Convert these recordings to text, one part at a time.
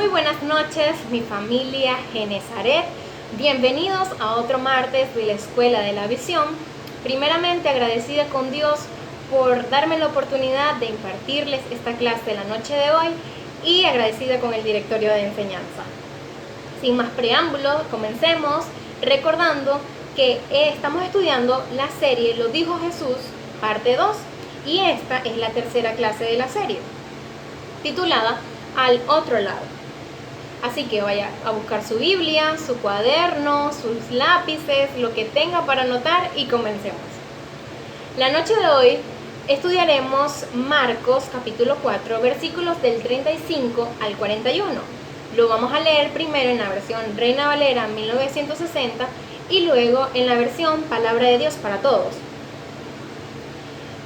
Muy buenas noches, mi familia Genesaret. Bienvenidos a otro martes de la Escuela de la Visión. Primeramente agradecida con Dios por darme la oportunidad de impartirles esta clase la noche de hoy y agradecida con el directorio de enseñanza. Sin más preámbulos, comencemos recordando que estamos estudiando la serie Lo dijo Jesús, parte 2, y esta es la tercera clase de la serie, titulada Al otro lado. Así que vaya a buscar su Biblia, su cuaderno, sus lápices, lo que tenga para anotar y comencemos. La noche de hoy estudiaremos Marcos capítulo 4, versículos del 35 al 41. Lo vamos a leer primero en la versión Reina Valera 1960 y luego en la versión Palabra de Dios para Todos.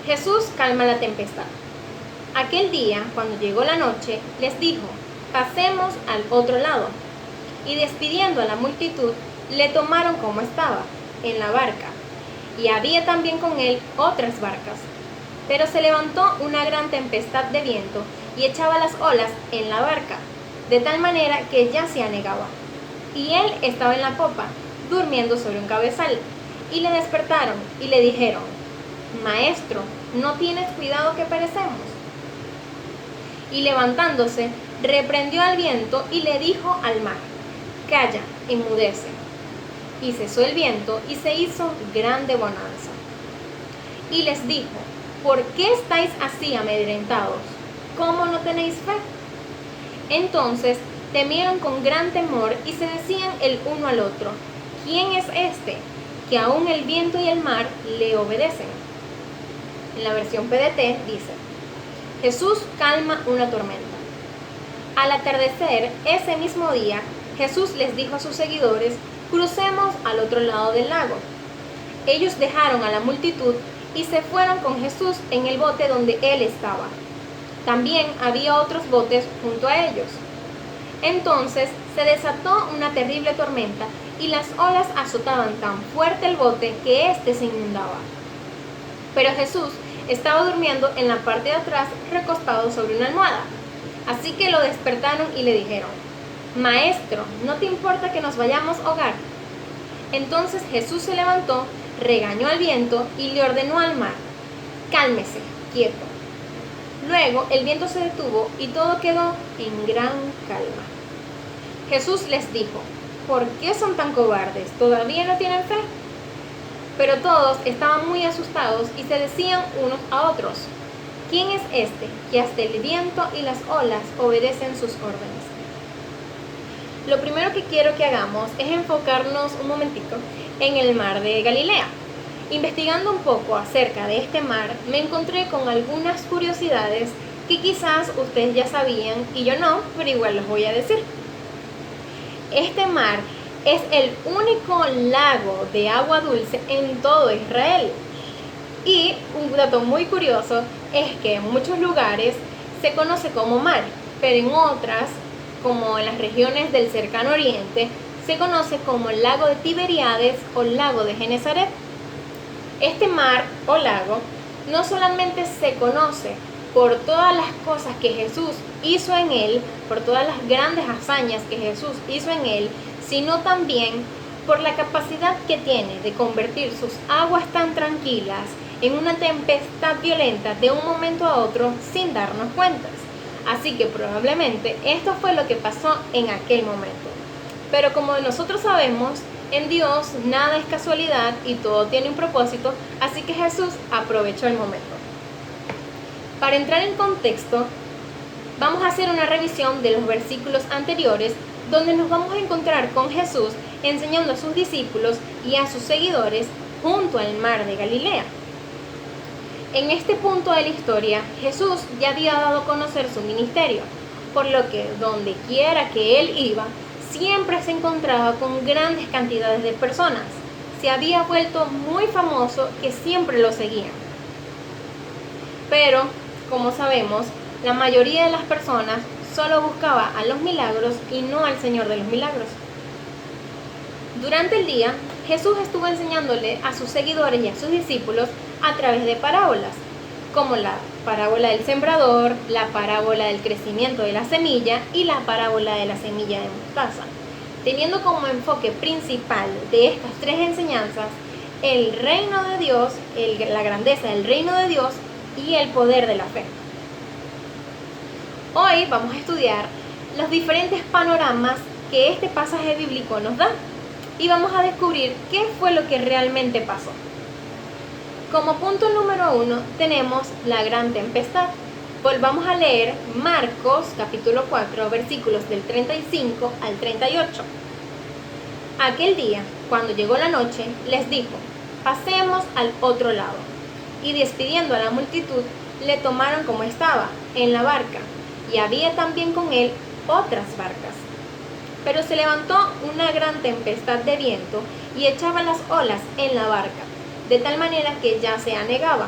Jesús calma la tempestad. Aquel día, cuando llegó la noche, les dijo: pasemos al otro lado. Y despidiendo a la multitud, le tomaron como estaba, en la barca. Y había también con él otras barcas. Pero se levantó una gran tempestad de viento y echaba las olas en la barca, de tal manera que ya se anegaba. Y él estaba en la popa, durmiendo sobre un cabezal. Y le despertaron y le dijeron: Maestro, ¿no tienes cuidado que perecemos? Y levantándose, reprendió al viento y le dijo al mar: calla, enmudece. Y cesó el viento y se hizo grande bonanza. Y les dijo: ¿por qué estáis así amedrentados? ¿Cómo no tenéis fe? Entonces temieron con gran temor y se decían el uno al otro: ¿quién es este, que aún el viento y el mar le obedecen? En la versión PDT dice: Jesús calma una tormenta. Al atardecer, ese mismo día, Jesús les dijo a sus seguidores: crucemos al otro lado del lago. Ellos dejaron a la multitud y se fueron con Jesús en el bote donde él estaba. También había otros botes junto a ellos. Entonces se desató una terrible tormenta y las olas azotaban tan fuerte el bote que éste se inundaba. Pero Jesús estaba durmiendo en la parte de atrás, recostado sobre una almohada. Así que lo despertaron y le dijeron: Maestro, ¿no te importa que nos vayamos a ahogar? Entonces Jesús se levantó, regañó al viento y le ordenó al mar: cálmese, quieto. Luego el viento se detuvo y todo quedó en gran calma. Jesús les dijo: ¿por qué son tan cobardes? ¿Todavía no tienen fe? Pero todos estaban muy asustados y se decían unos a otros: ¿quién es este, que hasta el viento y las olas obedecen sus órdenes? Lo primero que quiero que hagamos es enfocarnos un momentico en el mar de Galilea. Investigando un poco acerca de este mar, me encontré con algunas curiosidades que quizás ustedes ya sabían y yo no, pero igual los voy a decir. Este mar es el único lago de agua dulce en todo Israel. Y un dato muy curioso es que en muchos lugares se conoce como mar, pero en otras, como en las regiones del cercano oriente, se conoce como el lago de Tiberíades o lago de Genesaret. Este mar o lago no solamente se conoce por todas las cosas que Jesús hizo en él, por todas las grandes hazañas que Jesús hizo en él, sino también por la capacidad que tiene de convertir sus aguas tan tranquilas en una tempestad violenta de un momento a otro sin darnos cuentas. Así que probablemente esto fue lo que pasó en aquel momento. Pero como nosotros sabemos, en Dios nada es casualidad y todo tiene un propósito, así que Jesús aprovechó el momento. Para entrar en contexto, vamos a hacer una revisión de los versículos anteriores, donde nos vamos a encontrar con Jesús enseñando a sus discípulos y a sus seguidores junto al mar de Galilea. En este punto de la historia, Jesús ya había dado a conocer su ministerio, por lo que donde quiera que él iba, siempre se encontraba con grandes cantidades de personas. Se había vuelto muy famoso que siempre lo seguían. Pero, como sabemos, la mayoría de las personas solo buscaba a los milagros y no al Señor de los milagros. Durante el día, Jesús estuvo enseñándole a sus seguidores y a sus discípulos a través de parábolas, como la parábola del sembrador, la parábola del crecimiento de la semilla y la parábola de la semilla de mostaza, teniendo como enfoque principal de estas tres enseñanzas el reino de Dios, la grandeza del reino de Dios y el poder de la fe. Hoy vamos a estudiar los diferentes panoramas que este pasaje bíblico nos da y vamos a descubrir qué fue lo que realmente pasó. Como punto número 1 tenemos la gran tempestad. Volvamos a leer Marcos capítulo 4 versículos del 35 al 38. Aquel día, cuando llegó la noche, les dijo: pasemos al otro lado. Y despidiendo a la multitud, le tomaron como estaba, en la barca, y había también con él otras barcas. Pero se levantó una gran tempestad de viento y echaba las olas en la barca, de tal manera que ya se anegaba.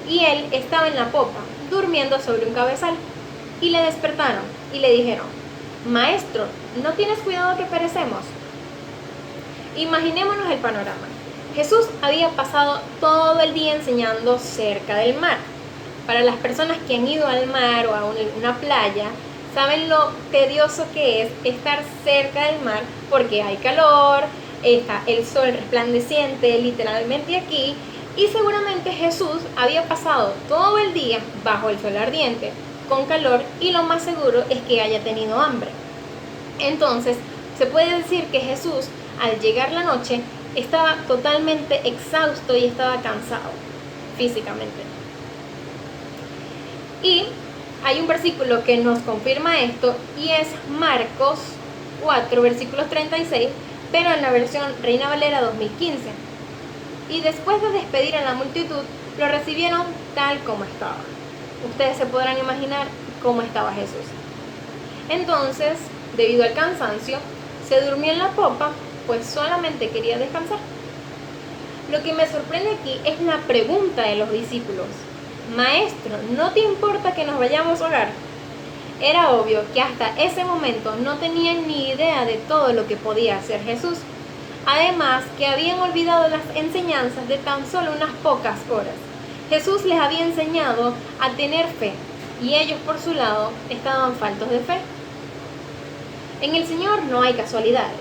Y él estaba en la popa, durmiendo sobre un cabezal. Y le despertaron y le dijeron: Maestro, ¿no tienes cuidado que perecemos? Imaginémonos el panorama. Jesús había pasado todo el día enseñando cerca del mar. Para las personas que han ido al mar o a una playa, saben lo tedioso que es estar cerca del mar porque hay calor, está el sol resplandeciente literalmente aquí, y seguramente Jesús había pasado todo el día bajo el sol ardiente, con calor, y lo más seguro es que haya tenido hambre. Entonces, se puede decir que Jesús, al llegar la noche, estaba totalmente exhausto y estaba cansado físicamente. Y hay un versículo que nos confirma esto y es Marcos 4, versículos 36, pero en la versión Reina Valera 2015. Y después de despedir a la multitud, lo recibieron tal como estaba. Ustedes se podrán imaginar cómo estaba Jesús. Entonces, debido al cansancio, se durmió en la popa, pues solamente quería descansar. Lo que me sorprende aquí es la pregunta de los discípulos: Maestro, ¿no te importa que nos vayamos a hogar? Era obvio que hasta ese momento no tenían ni idea de todo lo que podía hacer Jesús. Además, que habían olvidado las enseñanzas de tan solo unas pocas horas. Jesús les había enseñado a tener fe, y ellos por su lado estaban faltos de fe. En el Señor no hay casualidades.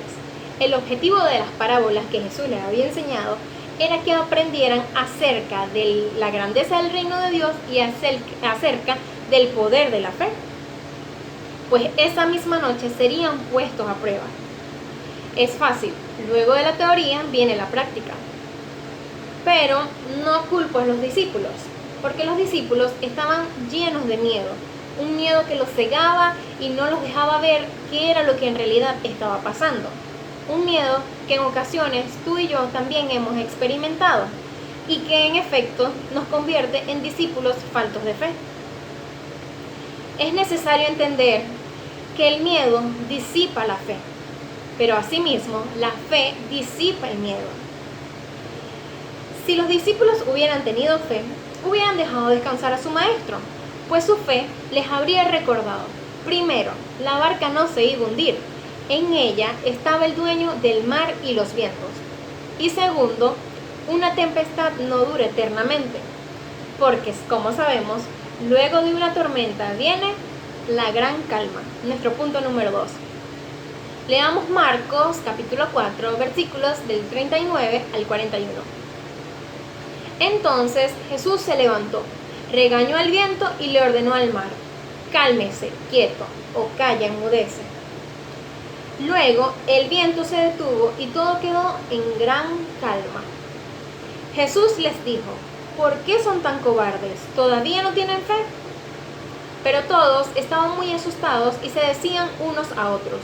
El objetivo de las parábolas que Jesús les había enseñado era que aprendieran acerca de la grandeza del reino de Dios y acerca del poder de la fe. Pues esa misma noche serían puestos a prueba. Es fácil, luego de la teoría viene la práctica. Pero no culpo a los discípulos, porque los discípulos estaban llenos de miedo, un miedo que los cegaba y no los dejaba ver qué era lo que en realidad estaba pasando. Un miedo que en ocasiones tú y yo también hemos experimentado y que en efecto nos convierte en discípulos faltos de fe. Es necesario entender que el miedo disipa la fe, pero asimismo la fe disipa el miedo. Si los discípulos hubieran tenido fe, hubieran dejado descansar a su maestro, pues su fe les habría recordado: primero, la barca no se iba a hundir, en ella estaba el dueño del mar y los vientos. Y segundo, una tempestad no dura eternamente, porque como sabemos, luego de una tormenta viene la gran calma. Nuestro punto número 2. Leamos Marcos capítulo 4, versículos del 39 al 41. Entonces Jesús se levantó, regañó al viento y le ordenó al mar: cálmese, quieto, o calla, enmudece. Luego el viento se detuvo y todo quedó en gran calma. Jesús les dijo: ¿por qué son tan cobardes? ¿Todavía no tienen fe? Pero todos estaban muy asustados y se decían unos a otros: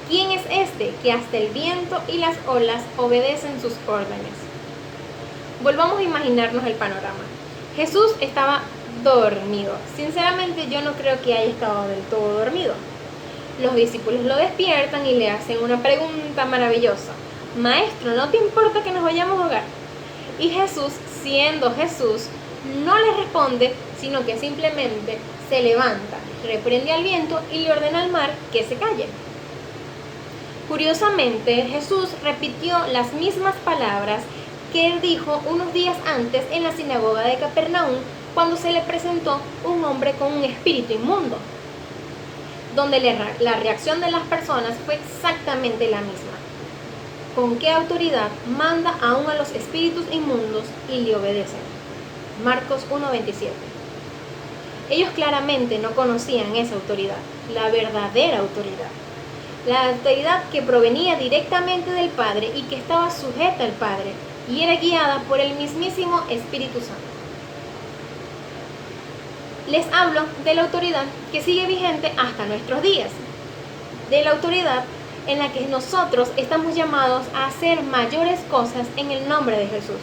¿quién es este que hasta el viento y las olas obedecen sus órdenes? Volvamos a imaginarnos el panorama. Jesús estaba dormido. Sinceramente, yo no creo que haya estado del todo dormido. Los discípulos lo despiertan y le hacen una pregunta maravillosa: Maestro, ¿no te importa que nos vayamos a hogar? Y Jesús, siendo Jesús, no les responde, sino que simplemente se levanta, reprende al viento y le ordena al mar que se calle. Curiosamente, Jesús repitió las mismas palabras que él dijo unos días antes en la sinagoga de Capernaum, cuando se le presentó un hombre con un espíritu inmundo, donde la reacción de las personas fue exactamente la misma. ¿Con qué autoridad manda aún a los espíritus inmundos y le obedecen? Marcos 1:27. Ellos claramente no conocían esa autoridad, la verdadera autoridad. La autoridad que provenía directamente del Padre y que estaba sujeta al Padre y era guiada por el mismísimo Espíritu Santo. Les hablo de la autoridad que sigue vigente hasta nuestros días, de la autoridad en la que nosotros estamos llamados a hacer mayores cosas en el nombre de Jesús.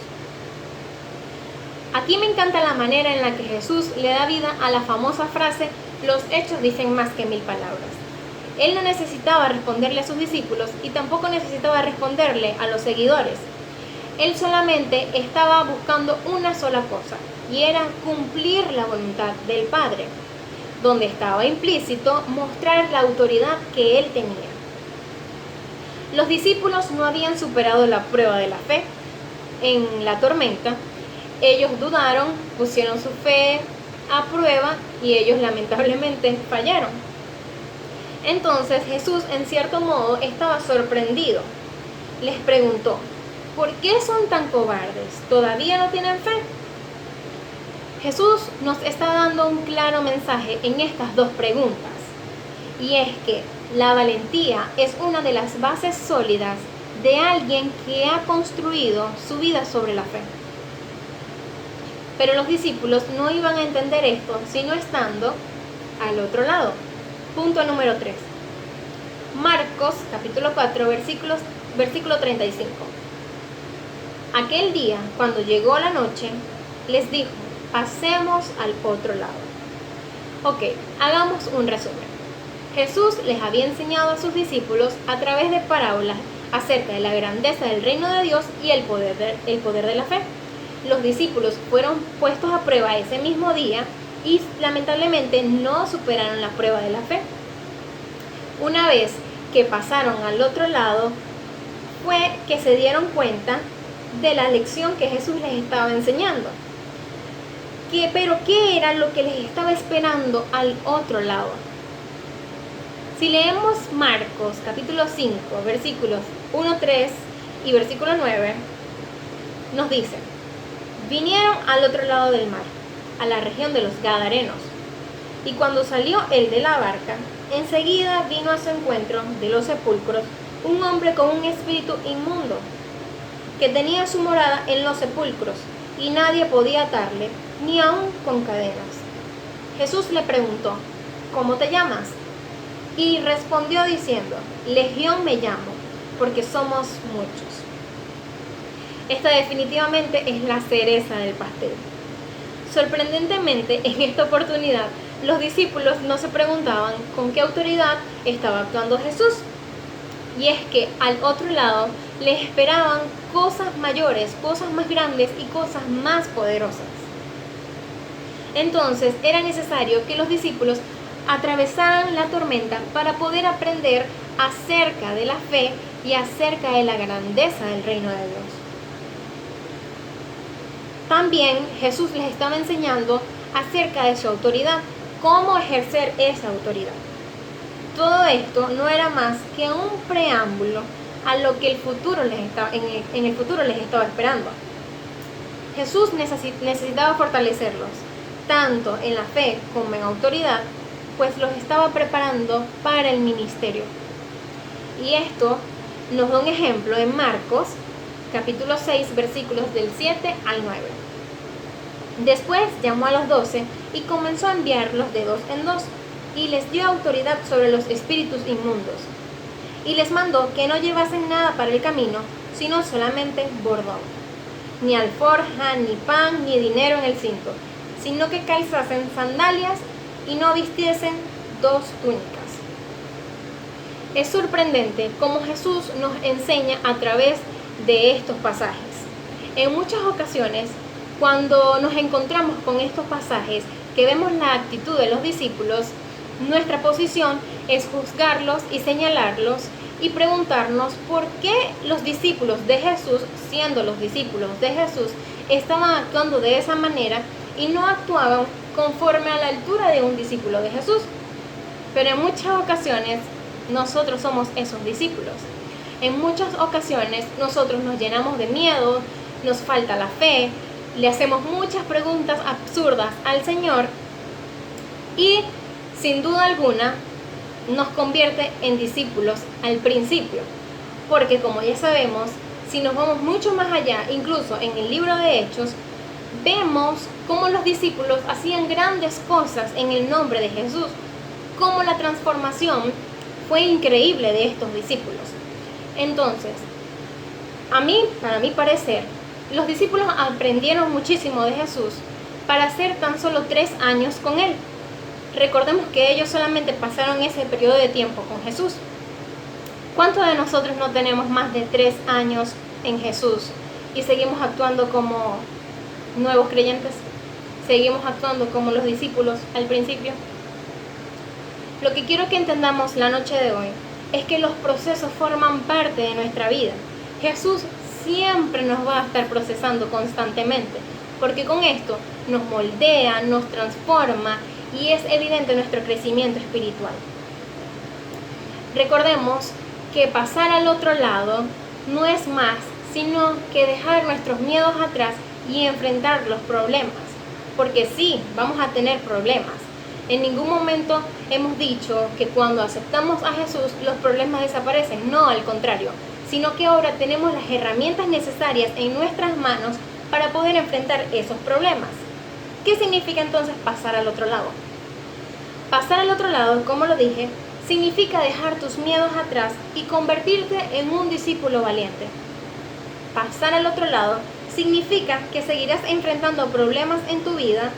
Aquí me encanta la manera en la que Jesús le da vida a la famosa frase: los hechos dicen más que 1000 palabras. Él no necesitaba responderle a sus discípulos y tampoco necesitaba responderle a los seguidores. Él solamente estaba buscando una sola cosa, y era cumplir la voluntad del Padre, donde estaba implícito mostrar la autoridad que él tenía. Los discípulos no habían superado la prueba de la fe en la tormenta. Ellos dudaron, pusieron su fe a prueba y ellos lamentablemente fallaron. Entonces Jesús, en cierto modo, estaba sorprendido. Les preguntó: ¿por qué son tan cobardes? ¿Todavía no tienen fe? Jesús nos está dando un claro mensaje en estas dos preguntas, y es que la valentía es una de las bases sólidas de alguien que ha construido su vida sobre la fe. Pero los discípulos no iban a entender esto sino estando al otro lado. Punto número 3. Marcos capítulo 4 versículo 35. Aquel día, cuando llegó la noche, les dijo: pasemos al otro lado. Ok, hagamos un resumen. Jesús les había enseñado a sus discípulos a través de parábolas acerca de la grandeza del reino de Dios y el poder de la fe. Los discípulos fueron puestos a prueba ese mismo día y lamentablemente no superaron la prueba de la fe. Una vez que pasaron al otro lado, fue que se dieron cuenta de la lección que Jesús les estaba enseñando. Pero ¿qué era lo que les estaba esperando al otro lado? Si leemos Marcos capítulo 5, versículos 1, 3 y versículo 9, nos dice: vinieron al otro lado del mar, a la región de los Gadarenos, y cuando salió él de la barca, enseguida vino a su encuentro de los sepulcros un hombre con un espíritu inmundo, que tenía su morada en los sepulcros, y nadie podía atarle, ni aun con cadenas. Jesús le preguntó: ¿cómo te llamas? Y respondió diciendo: Legión me llamo, porque somos muchos. Esta definitivamente es la cereza del pastel. Sorprendentemente, en esta oportunidad, los discípulos no se preguntaban con qué autoridad estaba actuando Jesús. Y es que al otro lado les esperaban cosas mayores, cosas más grandes y cosas más poderosas. Entonces era necesario que los discípulos atravesaran la tormenta para poder aprender acerca de la fe y acerca de la grandeza del reino de Dios. También Jesús les estaba enseñando acerca de su autoridad, cómo ejercer esa autoridad. Todo esto no era más que un preámbulo a lo que en el futuro les estaba esperando. Jesús necesitaba fortalecerlos, tanto en la fe como en autoridad, pues los estaba preparando para el ministerio. Y esto nos da un ejemplo en Marcos, capítulo 6, versículos del 7 al 9. Después llamó a los 12 y comenzó a enviarlos de 2 en 2, y les dio autoridad sobre los espíritus inmundos. Y les mandó que no llevasen nada para el camino, sino solamente bordón, ni alforja, ni pan, ni dinero en el cinto, sino que calzasen sandalias y no vistiesen 2 túnicas. Es sorprendente cómo Jesús nos enseña a través de estos pasajes. En muchas ocasiones, cuando nos encontramos con estos pasajes, que vemos la actitud de los discípulos, nuestra posición es juzgarlos y señalarlos y preguntarnos por qué los discípulos de Jesús, siendo los discípulos de Jesús, estaban actuando de esa manera y no actuaban conforme a la altura de un discípulo de Jesús. Pero en muchas ocasiones nosotros somos esos discípulos. En muchas ocasiones nosotros nos llenamos de miedo, nos falta la fe, le hacemos muchas preguntas absurdas al Señor y sin duda alguna nos convierte en discípulos al principio. Porque como ya sabemos, si nos vamos mucho más allá, incluso en el libro de Hechos, vemos cómo los discípulos hacían grandes cosas en el nombre de Jesús, cómo la transformación fue increíble de estos discípulos. Entonces, para mi parecer, los discípulos aprendieron muchísimo de Jesús para hacer tan solo 3 años con Él. Recordemos que ellos solamente pasaron ese periodo de tiempo con Jesús. ¿Cuántos de nosotros no tenemos más de 3 años en Jesús y seguimos actuando como nuevos creyentes? ¿Seguimos actuando como los discípulos al principio? Lo que quiero que entendamos la noche de hoy es que los procesos forman parte de nuestra vida. Jesús siempre nos va a estar procesando constantemente, porque con esto nos moldea, nos transforma y es evidente nuestro crecimiento espiritual. Recordemos que pasar al otro lado no es más sino que dejar nuestros miedos atrás y enfrentar los problemas, porque sí, vamos a tener problemas. En ningún momento hemos dicho que cuando aceptamos a Jesús los problemas desaparecen, no, al contrario, sino que ahora tenemos las herramientas necesarias en nuestras manos para poder enfrentar esos problemas. ¿Qué significa entonces pasar al otro lado? Pasar al otro lado, como lo dije, significa dejar tus miedos atrás y convertirte en un discípulo valiente. Pasar al otro lado significa que seguirás enfrentando problemas en tu vida,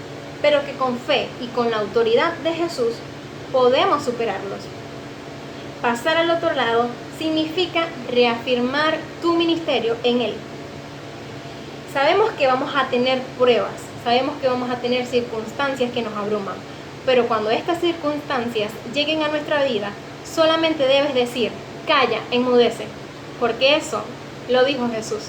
pero que con fe y con la autoridad de Jesús podemos superarlos. Pasar al otro lado significa reafirmar tu ministerio en Él. Sabemos que vamos a tener pruebas, sabemos que vamos a tener circunstancias que nos abruman, pero cuando estas circunstancias lleguen a nuestra vida, solamente debes decir, calla, enmudece, porque eso lo dijo Jesús.